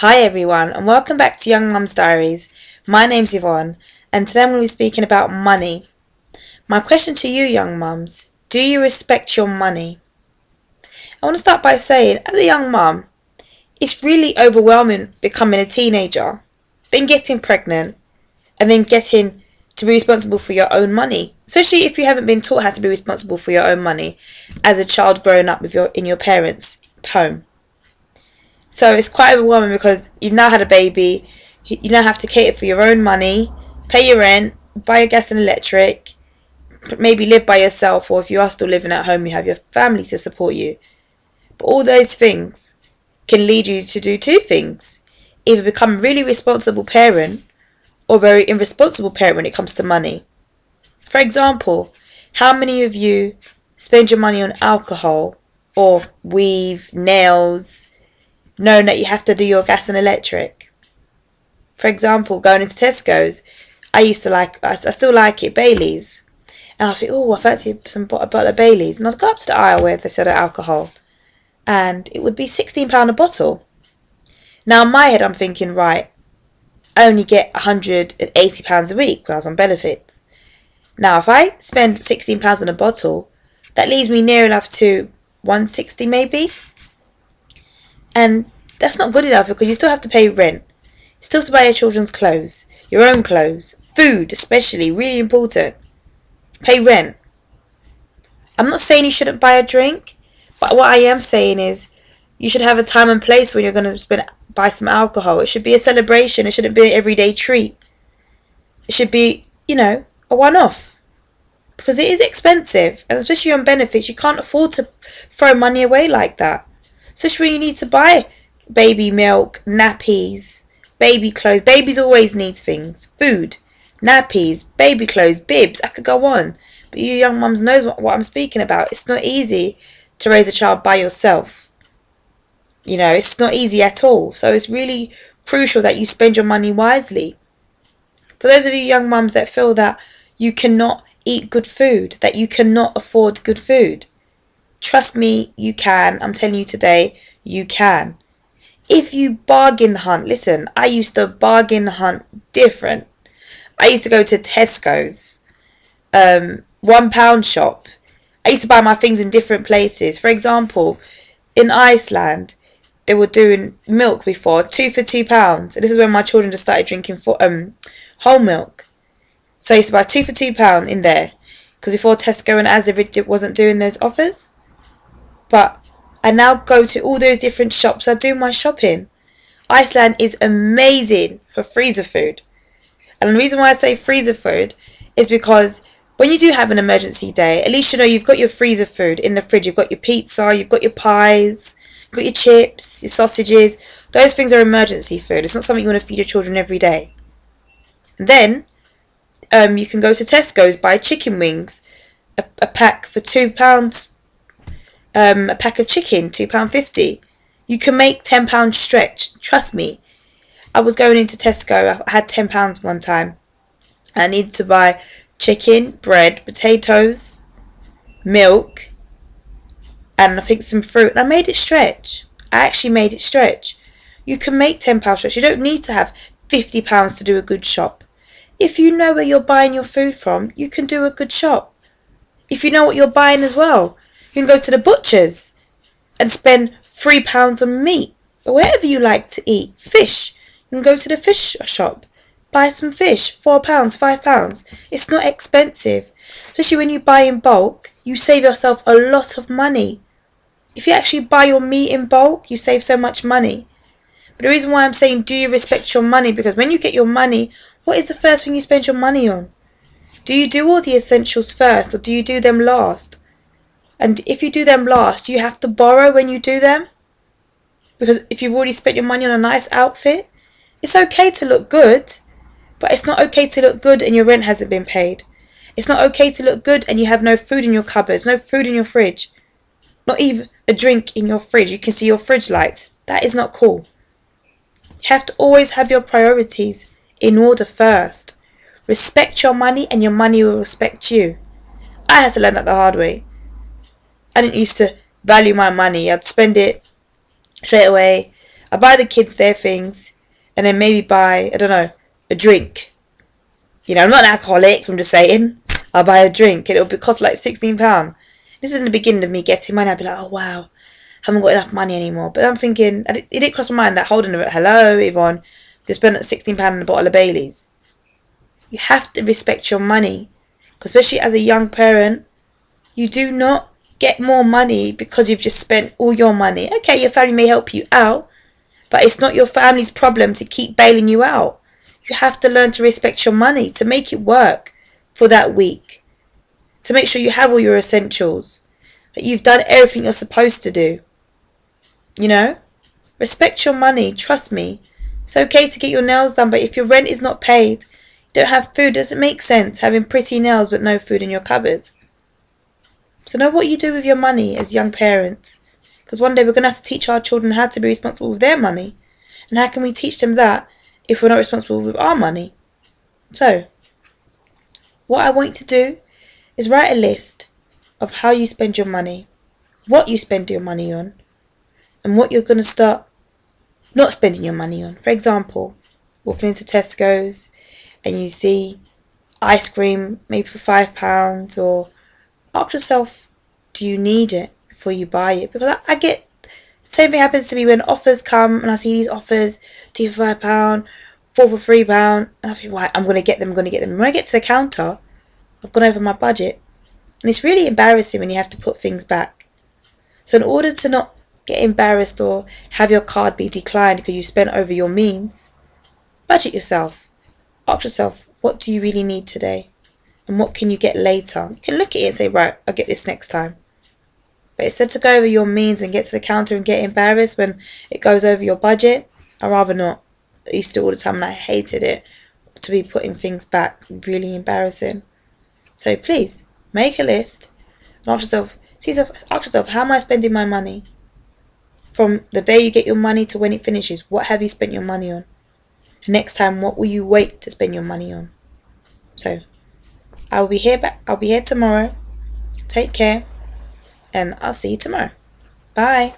Hi everyone, and welcome back to Young Mum's Diaries. My name's Yvonne, and today I'm going to be speaking about money. My question to you, young mums: do you respect your money? I want to start by saying, as a young mum, it's really overwhelming becoming a teenager, then getting pregnant, and then getting to be responsible for your own money, especially if you haven't been taught how to be responsible for your own money as a child growing up in your parents' home. So it's quite overwhelming because you've now had a baby, you now have to cater for your own money, pay your rent, buy your gas and electric, maybe live by yourself, or if you are still living at home, you have your family to support you. But all those things can lead you to do two things: either become a really responsible parent or a very irresponsible parent when it comes to money. For example, how many of you spend your money on alcohol or weave, nails, knowing that you have to do your gas and electric? For example, going into Tesco's, I still like it, Baileys. And I think, oh, I fancy a bottle of Baileys. And I'd go up to the aisle where they sell the alcohol, and it would be £16 a bottle. Now in my head I'm thinking, right, I only get £180 a week when I was on benefits. Now if I spend £16 on a bottle, that leaves me near enough to £160 maybe. And that's not good enough, because you still have to pay rent, still have to buy your children's clothes, your own clothes, food especially, really important, pay rent. I'm not saying you shouldn't buy a drink, but what I am saying is you should have a time and place when you're going to buy some alcohol. It should be a celebration. It shouldn't be an everyday treat. It should be, a one-off, because it is expensive, and especially on benefits, you can't afford to throw money away like that. Especially when you need to buy baby milk, nappies, baby clothes. Babies always need things. Food, nappies, baby clothes, bibs. I could go on. But you young mums knows what I'm speaking about. It's not easy to raise a child by yourself. It's not easy at all. So it's really crucial that you spend your money wisely. For those of you young mums that feel that you cannot eat good food, that you cannot afford good food, trust me, you can. I'm telling you today, you can. If you bargain hunt, listen, I used to bargain hunt different. I used to go to Tesco's, £1 shop. I used to buy my things in different places. For example, in Iceland, they were doing milk before, 2 for £2. And this is when my children just started drinking whole milk. So I used to buy 2 for £2 in there, because before Tesco and Asda wasn't doing those offers. But I now go to all those different shops. I do my shopping. Iceland is amazing for freezer food. And the reason why I say freezer food is because when you do have an emergency day, at least you've got your freezer food in the fridge. You've got your pizza, you've got your pies, you've got your chips, your sausages. Those things are emergency food. It's not something you want to feed your children every day. And then you can go to Tesco's, buy chicken wings, a pack for £2. A pack of chicken, £2.50. You can make £10 stretch. Trust me. I was going into Tesco. I had £10 one time. I needed to buy chicken, bread, potatoes, milk, and I think some fruit. And I made it stretch. I actually made it stretch. You can make £10 stretch. You don't need to have £50 to do a good shop. If you know where you're buying your food from, you can do a good shop. If you know what you're buying as well, you can go to the butcher's and spend £3 on meat, or whatever you like to eat. Fish, you can go to the fish shop, buy some fish, £4, £5. It's not expensive. Especially when you buy in bulk, you save yourself a lot of money. If you actually buy your meat in bulk, you save so much money. But the reason why I'm saying, do you respect your money? Because when you get your money, what is the first thing you spend your money on? Do you do all the essentials first, or do you do them last? And if you do them last, you have to borrow when you do them. Because if you've already spent your money on a nice outfit, it's okay to look good, but it's not okay to look good and your rent hasn't been paid. It's not okay to look good and you have no food in your cupboards, no food in your fridge, not even a drink in your fridge. You can see your fridge light. That is not cool. You have to always have your priorities in order first. Respect your money and your money will respect you. I had to learn that the hard way. I didn't used to value my money. I'd spend it straight away. I buy the kids their things, and then maybe buy, I don't know, a drink. You know, I'm not an alcoholic, I'm just saying. I'll buy a drink and it'll cost like £16. This is in the beginning of me getting money. I'd be like, oh wow, haven't got enough money anymore. But I'm thinking, it didn't cross my mind that, hold on a minute, hello Yvonne, you spent £16 on a bottle of Baileys. You have to respect your money. Especially as a young parent, you do not get more money because you've just spent all your money. Okay, your family may help you out, but it's not your family's problem to keep bailing you out. You have to learn to respect your money, to make it work for that week. To make sure you have all your essentials. That you've done everything you're supposed to do. You know? Respect your money, trust me. It's okay to get your nails done, but if your rent is not paid, you don't have food, does it make sense having pretty nails but no food in your cupboard? So know what you do with your money as young parents. Because one day we're going to have to teach our children how to be responsible with their money. And how can we teach them that if we're not responsible with our money? So, what I want you to do is write a list of how you spend your money, what you spend your money on, and what you're going to start not spending your money on. For example, walking into Tesco's and you see ice cream maybe for £5, or ask yourself, do you need it before you buy it? Because I get, the same thing happens to me when offers come and I see these offers, 2 for £5, 4 for £3, and I think, right, I'm going to get them. When I get to the counter, I've gone over my budget. And it's really embarrassing when you have to put things back. So in order to not get embarrassed or have your card be declined because you spent over your means, budget yourself. Ask yourself, what do you really need today? And what can you get later? You can look at it and say, right, I'll get this next time. But instead to go over your means and get to the counter and get embarrassed when it goes over your budget, I'd rather not. I used to do all the time and I hated it, to be putting things back. Really embarrassing. So please, make a list and ask yourself, how am I spending my money? From the day you get your money to when it finishes, what have you spent your money on? And next time, what will you wait to spend your money on? So, I'll be here tomorrow. Take care, and I'll see you tomorrow. Bye.